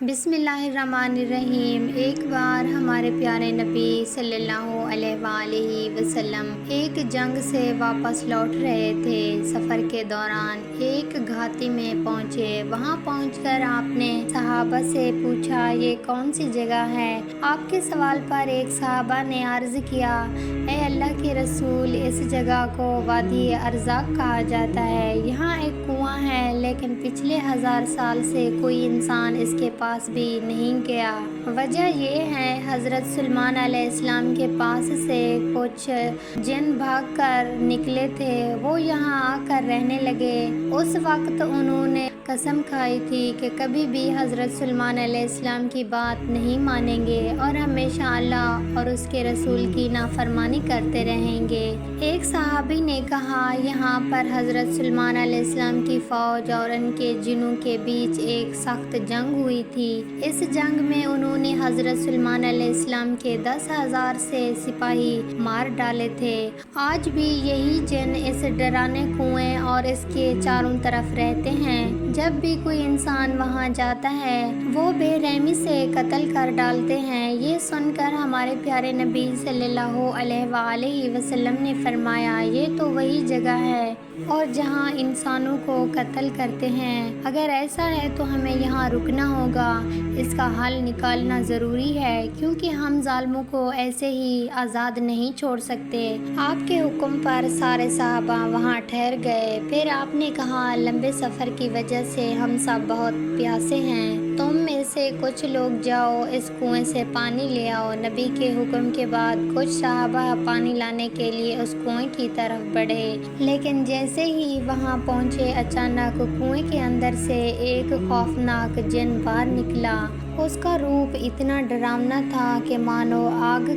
بسم اللہ الرحمن الرحیم۔ ایک بار ہمارے پیارے نبی صلی اللہ علیہ وآلہ وسلم ایک جنگ سے واپس لوٹ رہے تھے۔ سفر کے دوران ایک گھاٹی میں پہنچے۔ وہاں پہنچ کر آپ نے صحابہ سے پوچھا، یہ کون سی جگہ ہے؟ آپ کے سوال پر ایک صحابہ نے عرض کیا، اے اللہ کے رسول، اس جگہ کو وادی ارزاق کہا جاتا ہے۔ یہاں ایک کنواں ہے، لیکن پچھلے 1000 سال سے کوئی انسان اس کے پاس بھی نہیں گیا۔ وجہ یہ ہے، حضرت سلیمان علیہ السلام کے پاس سے کچھ جن بھاگ کر نکلے تھے، وہ یہاں آ کر رہنے لگے۔ اس وقت انہوں نے قسم کھائی تھی کہ کبھی بھی حضرت سلیمان علیہ السلام کی بات نہیں مانیں گے اور ہمیشہ اللہ اور اس کے رسول کی نافرمانی کرتے رہیں گے۔ ایک صحابی نے کہا، یہاں پر حضرت سلیمان علیہ السلام کی فوج اور ان کے جنوں کے بیچ ایک سخت جنگ ہوئی تھی۔ اس جنگ میں انہوں نے حضرت سلیمان علیہ السلام کے 10,000 سے سپاہی مار ڈالے تھے۔ آج بھی یہی جن اس ڈرانے کنویں اور اس کے چاروں طرف رہتے ہیں۔ جب بھی کوئی انسان وہاں جاتا ہے، وہ بے رحمی سے قتل کر ڈالتے ہیں۔ یہ سن کر ہمارے پیارے نبی صلی اللہ علیہ وآلہ وسلم نے فرمایا، یہ تو وہی جگہ ہے اور جہاں انسانوں کو قتل کرتے ہیں۔ اگر ایسا ہے تو ہمیں یہاں رکنا ہوگا۔ اس کا حل نکالنا ضروری ہے، کیونکہ ہم ظالموں کو ایسے ہی آزاد نہیں چھوڑ سکتے۔ آپ کے حکم پر سارے صحابہ وہاں ٹھہر گئے۔ پھر آپ نے کہا، لمبے سفر کی وجہ سے ہم سب بہت پیاسے ہیں۔ تم میں سے کچھ لوگ جاؤ، اس کنویں سے پانی لے آؤ۔ نبی کے حکم کے بعد کچھ صحابہ پانی لانے کے لیے اس کنویں کی طرف بڑھے، لیکن جیسے ہی وہاں پہنچے، اچانک کنویں کے اندر سے ایک خوفناک جن باہر نکلا۔ اس کا روپ اتنا ڈراؤنا تھا کہ مانو آگ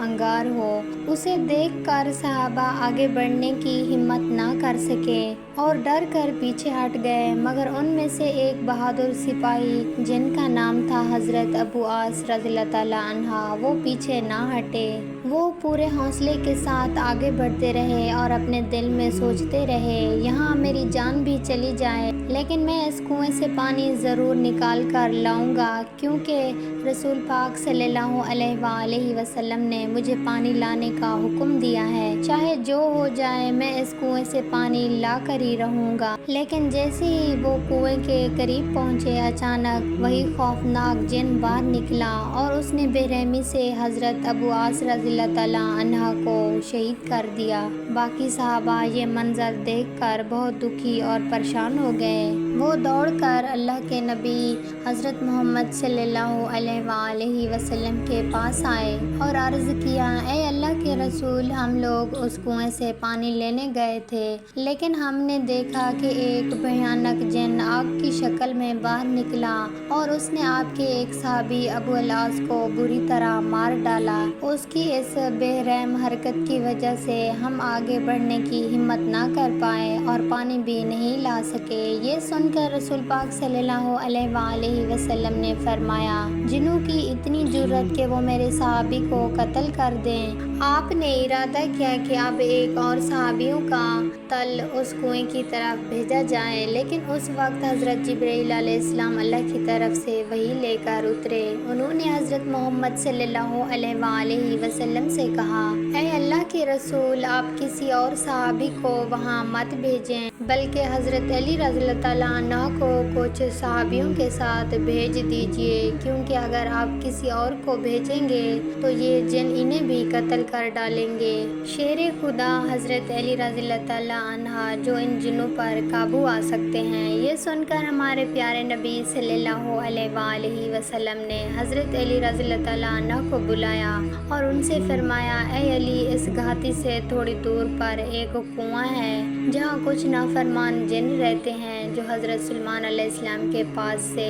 انگار ہو۔ اسے دیکھ کر صحابہ آگے بڑھنے کی ہمت نہ کر سکے اور ڈر کر پیچھے ہٹ گئے، مگر ان میں سے ایک بہادر سپاہی جن کا نام تھا حضرت ابو عاص رضی اللہ تعالیٰ عنہ، وہ پیچھے نہ ہٹے۔ وہ پورے حوصلے کے ساتھ آگے بڑھتے رہے اور اپنے دل میں سوچتے رہے، یہاں میری جان بھی چلی جائے، لیکن میں اس کنویں سے پانی ضرور نکال کر لاؤں گا، کیونکہ رسول پاک صلی اللہ علیہ وآلہ وسلم نے مجھے پانی لانے کا حکم دیا ہے۔ چاہے جو ہو جائے، میں اس کنویں سے پانی لا کر ہی رہوں گا۔ لیکن جیسے ہی وہ کنویں کے قریب پہنچے، اچانک وہی خوفناک جن باہر نکلا اور اس نے بے رحمی سے حضرت ابو عاص رضی اللہ تعالیٰ عنہ کو شہید کر دیا۔ باقی صحابہ یہ منظر دیکھ کر بہت دکھی اور پریشان ہو گئے۔ وہ دوڑ کر اللہ کے نبی حضرت محمد صلی اللہ علیہ وآلہ وسلم کے پاس آئے اور عرض کیا، اے اللہ کے رسول، ہم لوگ اس کنویں سے پانی لینے گئے تھے، لیکن ہم نے دیکھا کہ ایک بھیانک جن آگ کی شکل میں باہر نکلا اور اس نے آپ کے ایک صحابی ابو العاص کو بری طرح مار ڈالا۔ اس کی اس بے رحم حرکت کی وجہ سے ہم آگے بڑھنے کی ہمت نہ کر پائے اور پانی بھی نہیں لا سکے۔ یہ سن کر رسول پاک صلی اللہ علیہ وآلہ وسلم نے فرمایا، جنوں کی اتنی جرأت کہ وہ میرے صحابی کو قتل کر دیں۔ آپ نے ارادہ کیا کہ اب ایک اور صحابیوں کا تل اس کنویں کی طرف بھیجا جائے، لیکن اس وقت حضرت جبرائیل علیہ السلام اللہ کی طرف سے وحی لے کر اترے۔ انہوں نے حضرت محمد صلی اللہ علیہ وآلہ وسلم سے کہا، اے اللہ کے رسول، آپ کسی اور صحابی کو وہاں مت بھیجیں، بلکہ حضرت علی رضی اللہ تعالیٰ عنہ کو کچھ صحابیوں کے ساتھ بھیج دیجیے، کیونکہ اگر آپ کسی اور کو بھیجیں گے تو یہ جن انہیں بھی قتل کر ڈالیں گے۔ شیر خدا حضرت علی رضی اللہ تعالیٰ عنہ جو ان جنوں پر قابو آ سکتے ہیں۔ یہ سن کر ہمارے پیارے نبی صلی اللہ علیہ وآلہ وسلم نے حضرت علی رضی اللہ تعالیٰ عنہ کو بلایا اور ان سے فرمایا، اے علی، اس گھاٹی سے تھوڑی دور پر ایک کنواں ہے جہاں کچھ نافرمان جن رہتے ہیں جو حضرت سلیمان علیہ السلام کے پاس سے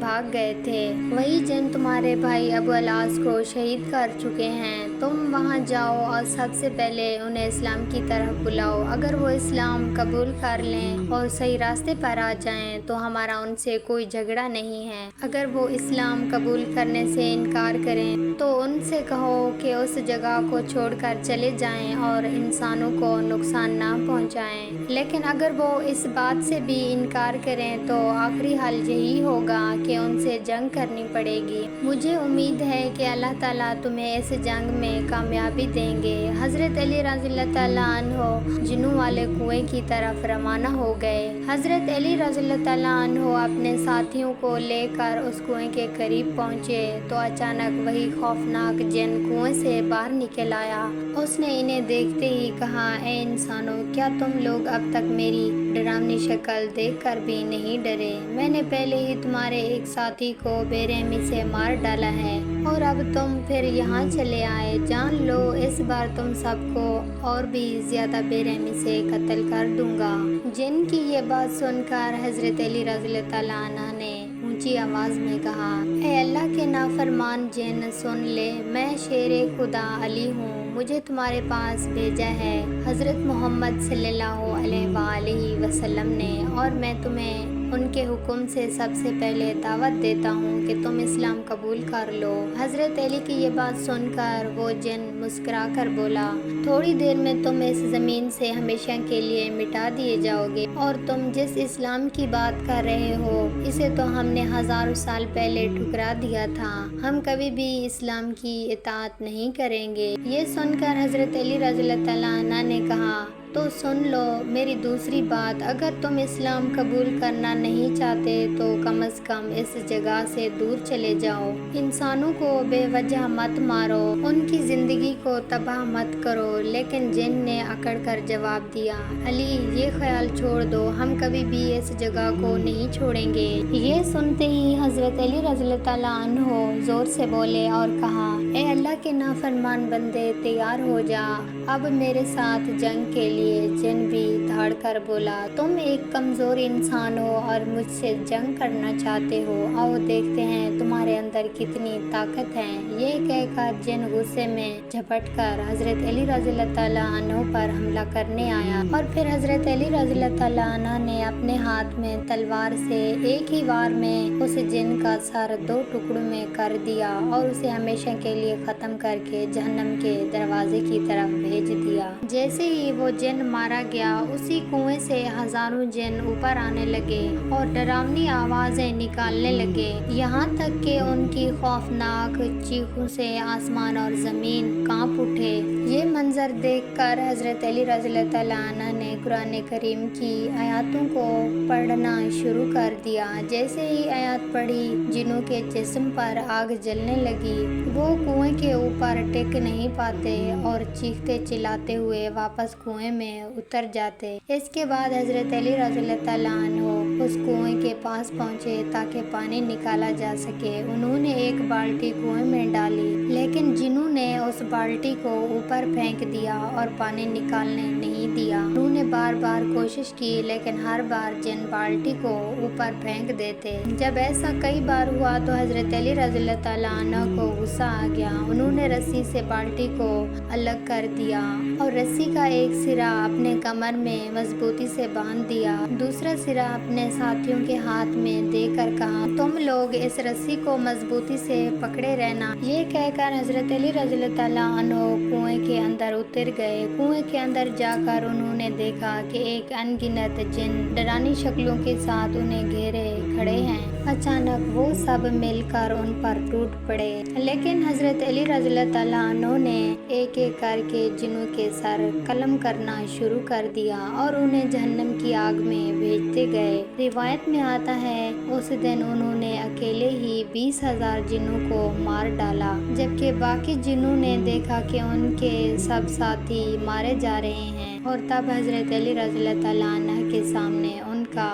بھاگ گئے تھے۔ وہی جن تمہارے بھائی ابو العاص کو شہید کر چکے ہیں۔ تم وہاں جاؤ اور سب سے پہلے انہیں اسلام کی طرف بلاؤ۔ اگر وہ اسلام قبول کر لیں اور صحیح راستے پر آ جائیں تو ہمارا ان سے کوئی جھگڑا نہیں ہے۔ اگر وہ اسلام قبول کرنے سے انکار کریں تو ان سے کہو کہ اس جگہ کو چھوڑ کر چلے جائیں اور انسانوں کو نقصان نہ پہنچائیں۔ لیکن اگر وہ اس بات سے بھی انکار انکار کریں تو آخری حل یہی ہوگا کہ ان سے جنگ کرنی پڑے گی۔ مجھے امید ہے کہ اللہ تعالیٰ تمہیں اس جنگ میں کامیابی دیں گے۔ حضرت علی رضی اللہ تعالیٰ عنہ جنوں والے کنویں کی طرف روانہ ہو گئے۔ حضرت علی رضی اللہ تعالیٰ عنہ اپنے ساتھیوں کو لے کر اس کنویں کے قریب پہنچے تو اچانک وہی خوفناک جن کنویں سے باہر نکل آیا۔ اس نے انہیں دیکھتے ہی کہا، اے انسانوں، کیا تم لوگ اب تک میری ڈراؤنی شکل دیکھ کر بھی نہیں ڈرے؟ میں نے پہلے ہی تمہارے ایک ساتھی کو بے رحمی سے مار ڈالا ہے اور اب تم پھر یہاں چلے آئے۔ جان لو اس بار تم سب کو اور بھی زیادہ بے رحمی سے قتل کر دوں گا۔ جن کی یہ بات سن کر حضرت علی رضی اللہ تعالیٰ عنہ نے اونچی آواز میں کہا، اے اللہ کے نافرمان جن، سن لے، میں شیر خدا علی ہوں، مجھے تمہارے پاس بھیجا ہے حضرت محمد صلی اللہ علیہ وآلہ وسلم نے، اور میں تمہیں ان کے حکم سے سب سے پہلے دعوت دیتا ہوں کہ تم اسلام قبول کر لو۔ حضرت علی کی یہ بات سن کر وہ جن مسکرا کر بولا، تھوڑی دیر میں تم اس زمین سے ہمیشہ کے لیے مٹا دیے جاؤ گے، اور تم جس اسلام کی بات کر رہے ہو اسے تو ہم نے ہزاروں سال پہلے ٹھکرا دیا تھا، ہم کبھی بھی اسلام کی اطاعت نہیں کریں گے۔ یہ سن کر حضرت علی رضی اللہ تعالیٰ عنہ نے کہا، تو سن لو میری دوسری بات، اگر تم اسلام قبول کرنا نہیں چاہتے تو کم از کم اس جگہ سے دور چلے جاؤ، انسانوں کو بے وجہ مت مارو، ان کی زندگی کو تباہ مت کرو۔ لیکن جن نے اکڑ کر جواب دیا، علی یہ خیال چھوڑ دو، ہم کبھی بھی اس جگہ کو نہیں چھوڑیں گے۔ یہ سنتے ہی حضرت علی رضی اللہ تعالیٰ عنہ زور سے بولے اور کہا، اے اللہ کے نافرمان بندے، تیار ہو جا اب میرے ساتھ جنگ کے لیے۔ جن بھی دھاڑ کر بولا، تم ایک کمزور انسان ہو اور مجھ سے جنگ کرنا چاہتے ہو، آؤ دیکھتے ہیں تمہارے اندر کتنی طاقت ہے۔ یہ کہہ کر جن غصے میں جھپٹ کر حضرت علی رضی اللہ تعالیٰ عنہ پر حملہ کرنے آیا، اور پھر حضرت علی رضی اللہ تعالیٰ عنہ نے اپنے ہاتھ میں تلوار سے ایک ہی وار میں اس جن کا سر 2 ٹکڑوں میں کر دیا اور اسے ہمیشہ کے لیے ختم کر کے جہنم کے دروازے کی طرف بھیج دیا۔ جیسے ہی وہ جن مارا گیا، اسی کنویں سے ہزاروں جن اوپر آنے لگے اور ڈراؤنی آوازیں نکالنے لگے، یہاں تک کہ ان کی خوفناک چیخوں سے آسمان اور زمین کانپ اٹھے۔ یہ منظر دیکھ کر حضرت علی رضی اللہ تعالیٰ عنہ نے قرآن کریم کی آیاتوں کو پڑھنا شروع کر دیا۔ جیسے ہی آیات پڑھی، جنوں کے جسم پر آگ جلنے لگی، وہ کنویں کے اوپر ٹک نہیں پاتے اور چیختے چلاتے ہوئے واپس کنویں میں اتر جاتے۔ اس کے بعد حضرت علی رضی اللہ تعالیٰ عنہ اس کنویں کے پاس پہنچے تاکہ پانی نکالا جا سکے۔ انہوں نے ایک بالٹی کنویں میں ڈالی، لیکن جنوں نے اس بالٹی کو اوپر پھینک دیا اور پانی نکالنے نہیں دیا۔ انہوں نے بار بار کوشش کی، لیکن ہر بار جن بالٹی کو اوپر پھینک دیتے۔ جب ایسا کئی بار ہوا تو حضرت علی رضی اللہ تعالیٰ عنہ کو غصہ آ گیا۔ انہوں نے رسی سے بالٹی کو الگ کر دیا اور رسی کا ایک سرا اپنے کمر میں مضبوطی سے باندھ دیا، دوسرا سرا اپنے ساتھیوں کے ہاتھ میں دے کر کہا، تم لوگ اس رسی کو مضبوطی سے پکڑے رہنا۔ یہ کہہ کر حضرت علی رضی اللہ تعالیٰ عنہ کنویں کے اندر اتر گئے۔ کنویں کے اندر جا کر انہوں نے دیکھا کہ ایک ان گنت جن ڈرانی شکلوں کے ساتھ انہیں گھیرے کھڑے ہیں۔ اچانک وہ سب مل کر ان پر ٹوٹ پڑے، لیکن حضرت علی رضی اللہ تعالیٰ عنہ نے ایک ایک کر کے جنوں کے سر قلم کرنا شروع کر دیا اور انہیں جہنم کی آگ میں بھیجتے گئے۔ روایت میں آتا ہے اس دن انہوں نے اکیلے ہی 20,000 جنوں کو مار ڈالا، جبکہ باقی جنوں نے دیکھا کہ ان کے سب ساتھی مارے جا رہے ہیں، اور تب حضرت علی رضی اللہ تعالیٰ عنہ کے سامنے ان کا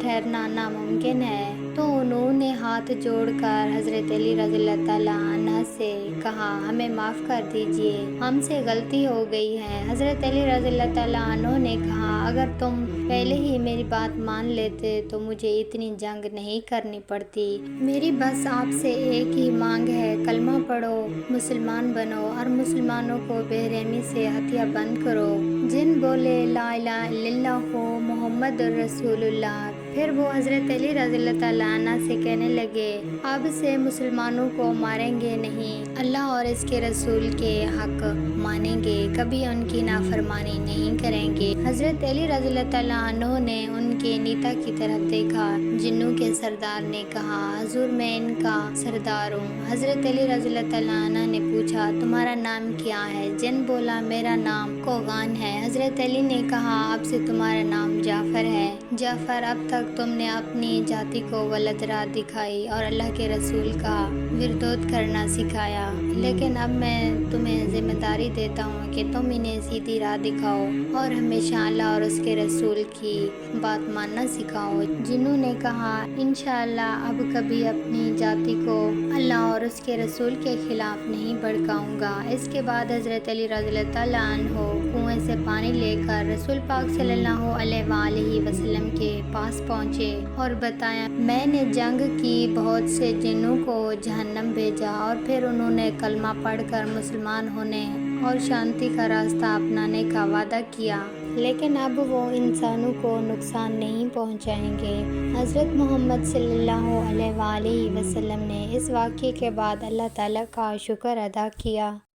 ٹھہرنا ناممکن ہے، تو انہوں نے ہاتھ جوڑ کر حضرت علی رضی اللہ تعالیٰ عنہ سے کہا، ہمیں معاف کر دیجئے، ہم سے غلطی ہو گئی ہے۔ حضرت علی رضی اللہ تعالیٰ عنہ نے کہا، اگر تم پہلے ہی میری بات مان لیتے تو مجھے اتنی جنگ نہیں کرنی پڑتی۔ میری بس آپ سے ایک ہی مانگ ہے، کلمہ پڑھو، مسلمان بنو اور مسلمانوں کو بے رحمی سے ہتھیار بند کرو۔ جن بولے لا الہ الا اللہ محمد رسول اللہ، پھر وہ حضرت علی رضی اللہ تعالیٰ عنہ سے کہنے لگے اب سے مسلمانوں کو ماریں گے نہیں، اللہ اور اس کے رسول کے حق مانیں گے، کبھی ان کی نافرمانی نہیں کریں گے۔ حضرت علی رضی اللہ تعالیٰ عنہ نے ان کے نیتا کی طرف دیکھا۔ جنوں کے سردار نے کہا حضور میں ان کا سردار ہوں۔ حضرت علی رضی اللہ تعالیٰ عنہ نے پوچھا تمہارا نام کیا ہے؟ جن بولا میرا نام کوغان ہے۔ حضرت علی نے کہا اب سے تمہارا نام جعفر ہے۔ جعفر اب تک تم نے اپنی جاتی کو غلط راہ دکھائی اور اللہ کے رسول کا وردود کرنا سکھایا، لیکن اب میں تمہیں ذمہ داری دیتا ہوں کہ تم انہیں سیدھی راہ دکھاؤ اور ہمیشہ اللہ اور اس کے رسول کی بات ماننا سکھاؤ۔ جنوں نے کہا انشاءاللہ اب کبھی اپنی جاتی کو اللہ اور اس کے رسول کے خلاف نہیں بھڑکاؤں گا۔ اس کے بعد حضرت علی رضی اللہ تعالیٰ عنہ کنویں سے پانی لے کر رسول پاک صلی اللہ علیہ وآلہ وسلم کے پاس پہنچے اور بتایا میں نے جنگ کی، بہت سے جنوں کو جہنم بھیجا اور پھر انہوں نے کلمہ پڑھ کر مسلمان ہونے اور شانتی کا راستہ اپنانے کا وعدہ کیا، لیکن اب وہ انسانوں کو نقصان نہیں پہنچائیں گے۔ حضرت محمد صلی اللہ علیہ وآلہ وسلم نے اس واقعے کے بعد اللہ تعالیٰ کا شکر ادا کیا۔